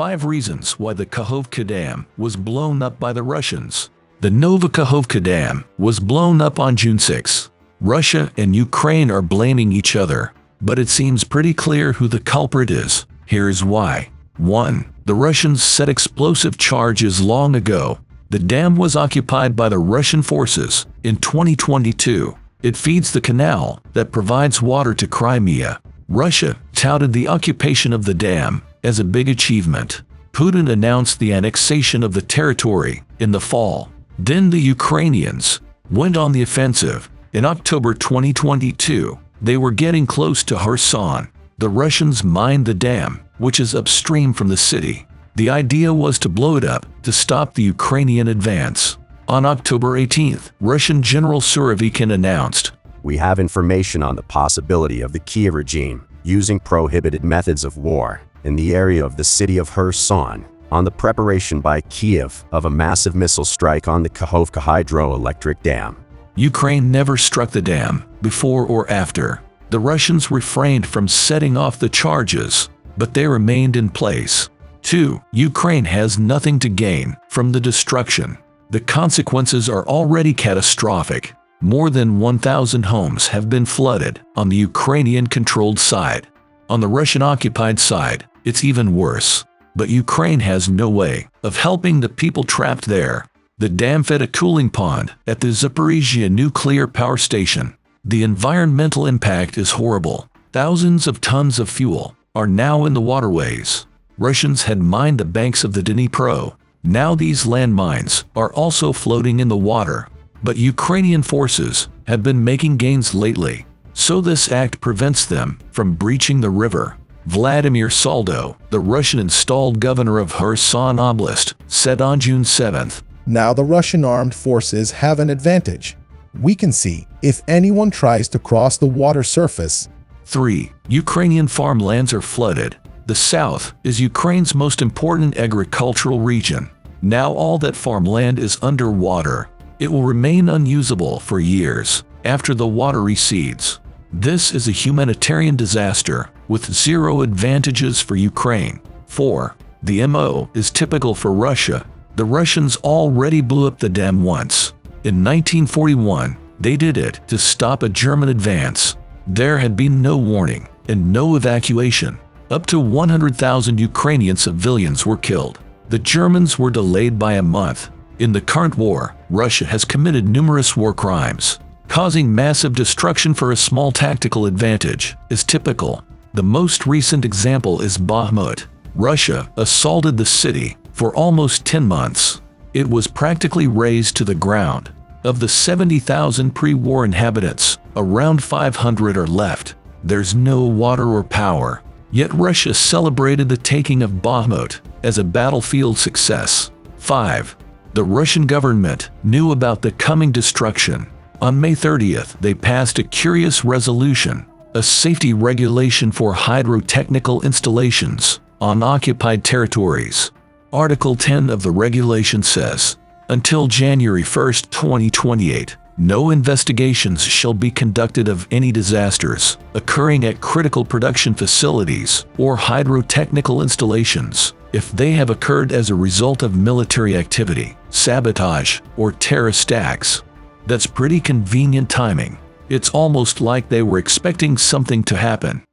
5 reasons why the Kakhovka Dam was blown up by the Russians. The Kakhovka Dam was blown up on June 6. Russia and Ukraine are blaming each other, but it seems pretty clear who the culprit is. Here's why. 1. The Russians set explosive charges long ago. The dam was occupied by the Russian forces in 2022. It feeds the canal that provides water to Crimea. Russia touted the occupation of the dam as a big achievement. Putin announced the annexation of the territory in the fall. Then the Ukrainians went on the offensive. In October 2022, they were getting close to Kherson. The Russians mined the dam, which is upstream from the city. The idea was to blow it up to stop the Ukrainian advance. On October 18th, Russian General Surovikin announced, "We have information on the possibility of the Kyiv regime using prohibited methods of war in the area of the city of Kherson, on the preparation by Kyiv of a massive missile strike on the Kakhovka hydroelectric dam." Ukraine never struck the dam, before or after. The Russians refrained from setting off the charges, but they remained in place. 2. Ukraine has nothing to gain from the destruction. The consequences are already catastrophic. More than 1,000 homes have been flooded on the Ukrainian-controlled side. On the Russian-occupied side, it's even worse. But Ukraine has no way of helping the people trapped there. The dam fed a cooling pond at the Zaporizhzhia nuclear power station. The environmental impact is horrible. Thousands of tons of fuel are now in the waterways. Russians had mined the banks of the Dnipro. Now these landmines are also floating in the water. But Ukrainian forces have been making gains lately, so this act prevents them from breaching the river. Vladimir Saldo, the Russian-installed governor of Kherson Oblast, said on June 7th, "Now the Russian armed forces have an advantage. We can see if anyone tries to cross the water surface." 3. Ukrainian farmlands are flooded. The south is Ukraine's most important agricultural region. Now all that farmland is underwater. It will remain unusable for years after the water recedes. This is a humanitarian disaster with zero advantages for Ukraine. 4. The MO is typical for Russia. The Russians already blew up the dam once. In 1941, they did it to stop a German advance. There had been no warning and no evacuation. Up to 100,000 Ukrainian civilians were killed. The Germans were delayed by a month. In the current war, Russia has committed numerous war crimes. Causing massive destruction for a small tactical advantage is typical. The most recent example is Bakhmut. Russia assaulted the city for almost 10 months. It was practically razed to the ground. Of the 70,000 pre-war inhabitants, around 500 are left. There's no water or power. Yet Russia celebrated the taking of Bakhmut as a battlefield success. 5. The Russian government knew about the coming destruction. On May 30th, they passed a curious resolution, a safety regulation for hydrotechnical installations on occupied territories. Article 10 of the regulation says, until January 1, 2028, no investigations shall be conducted of any disasters occurring at critical production facilities or hydrotechnical installations if they have occurred as a result of military activity, sabotage, or terrorist acts. That's pretty convenient timing. It's almost like they were expecting something to happen.